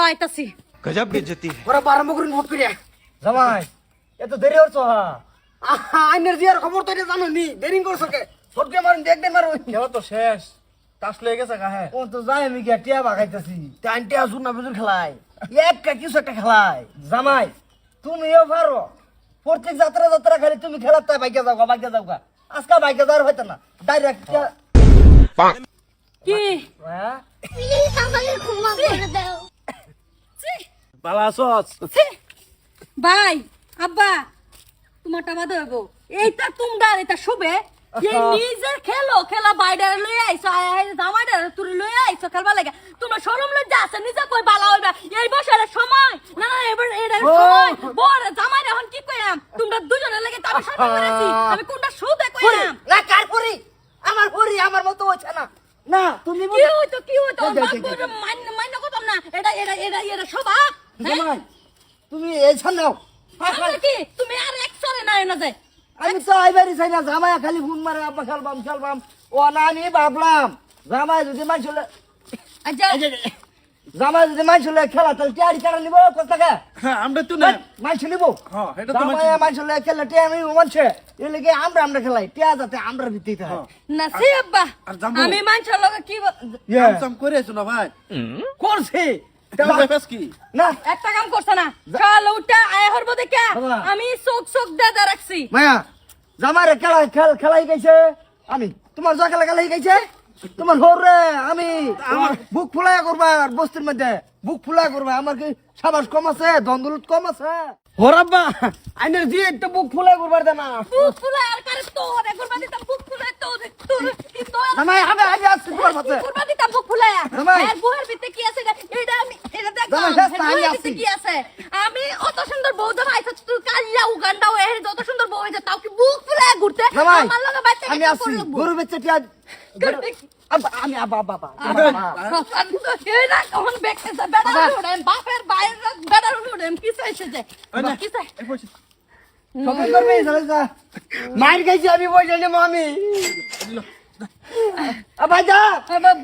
আইতাছি। गजब बेइज्जती है। ওরা বারম্ব করে নোট করিয়া জামাই এত দেরি হচ্ছে আইনের জিয়ার খবর তো এটা জানো নি দেরি করছো কে সটকে মারুন দেখবেন মারুন খেলা তো শেষ টাস লয়ে গেছে কাহে ও তো যাই আমি গিয়া টিয়া বাগাইতেছি টাইনটা আসুন না বুঝুন খেলায় একটা কিছু একটা খেলায় জামাই তুমিও পারো প্রত্যেক যাত্রা যাত্রা খালি তুমি খেলার তাই বাইকে যাও গা আজকে বাইকে যাওয়ার হইতো না ডাইরেক্ট কি প্লিজ আমাকে ক্ষমা করে দাও। বালা আছস ছি! ভাই আব্বা তোমারটা বাদ হইব এইটা তোমরা এটা শুবে এই নিজে খেলা বাইরে লই আইছো জামাইডার তুই লই আইছো খেলবা লাগে তোমরা শরম লজ্জা আছে নিজে কই বালা হইবা এই বছরের সময় না এবার এর সময় বড় জামাইরা এখন কি কইরাম তোমরা দুজনের লাগে আমি সাথে করেছি আমি কোনটা শুতে কইরাম না কার পরি আমার মতো হচ্ছে না না তুমি কি হইতো বাপুর মান্য কথা না এটা স্বভাব জামাই তুমি এই ছাড়াও আমরা কি তুমি আর একসরে না এনে যায় আমি তো আইবারই চাই না জামাই খালি ফোন মারে আব্বা খেলবাম ও না আমি ভাবলাম জামাই যদি মাইছলে আচ্ছা জামাই যদি মাইছলে খেলা তাহলে টিয়ারি কাটা নিব কত টাকা হ্যাঁ আমরা তো না মাইছ নিব হ্যাঁ এটা তো জামাই মাইছলে খেলে টিয়া আমি মানছে এর লাগে আমরা খেলাই টিয়া যাতে আমরা ভিত্তিতে হয় না সে আব্বা আর জামু। আমি মানুষের লগে কি কাম করে আছো না ভাই করছে ফেস কি না একটা কাম করছ না চল উঠা আয় হরব দেখে বাবা। আমি চোখ দে রাখছি মায়া জামাই খেলাই গেছে আমি তোমার যা খেলাই গেছে তোমার হরে আমি আমার বুক ফুলাইয়া করবা আর বস্তির মধ্যে বুক ফুলাইয়া করবা আমার কি সাবাস কম আছে দন্দলত কম আছে হরাব্বা আইনের জি একটা বুক ফুলাইয়া করবার দে না বুক ফুলা আর কারে তোর করবা দিতা বুক ফুলা তোর কি তোর জামাই আমি আসছি তোমার কাছে করবা দিতা বুক ফুলা জামাই। আর বুহের ভিতরে কি আছে এটা আমি এটা দেখ জামাই, ব্যস্ত, আমি বুহের আসছি। ভিতরে কি আছে আমি অত সুন্দর বউ জামা আইছ তুই কাল্লা উগান্ডা ও এর যত সুন্দর বউ হইছে তাও কি বুক ফুলা ঘুরতে জামাই আমার লগে বাচ্চা আমি আসছি গরু বেচে টিয়া আমি আব্বা বাবা এই না কখন বেকতে বেড়া উড়েন বাপের বাইরে বেড়া উড়েন কি চাইছে যে কি চাই সকাল করবে যা মাইর খাইছি আমি বই যাই মামি আব্বা যা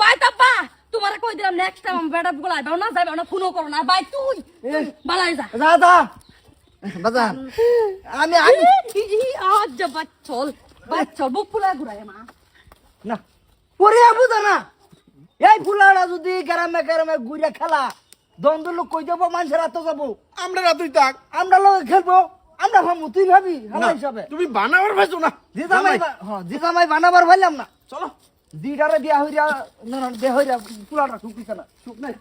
বাই তাপ্পা তোমারে কই দিলাম নেক্সট টাইম বেড়া গুলাই দাও না যাইবে না ফোনও করো না বাই তুই বালাই যা যা যা বাজা আমি আজ বাচ্চল বুক ফুলা ঘুরাই মা না পরে বুঝা না এই ফুলাটা যদি গ্রামে ঘুরে খেলা দ্বন্দ্ব লোক কই যাবো মানুষের হাতে যাবো আমরা রাতুই তাক আমরা লোক খেলবো আমরা ভাবো তুই ভাবি খেলা হিসাবে তুমি বানাবার ভাইছো না জিজামাই বানাবার ভাইলাম না চলো দিটারে দিয়া হইরা না দেহ হইরা ফুলাটা শুকিছে না শুক নাই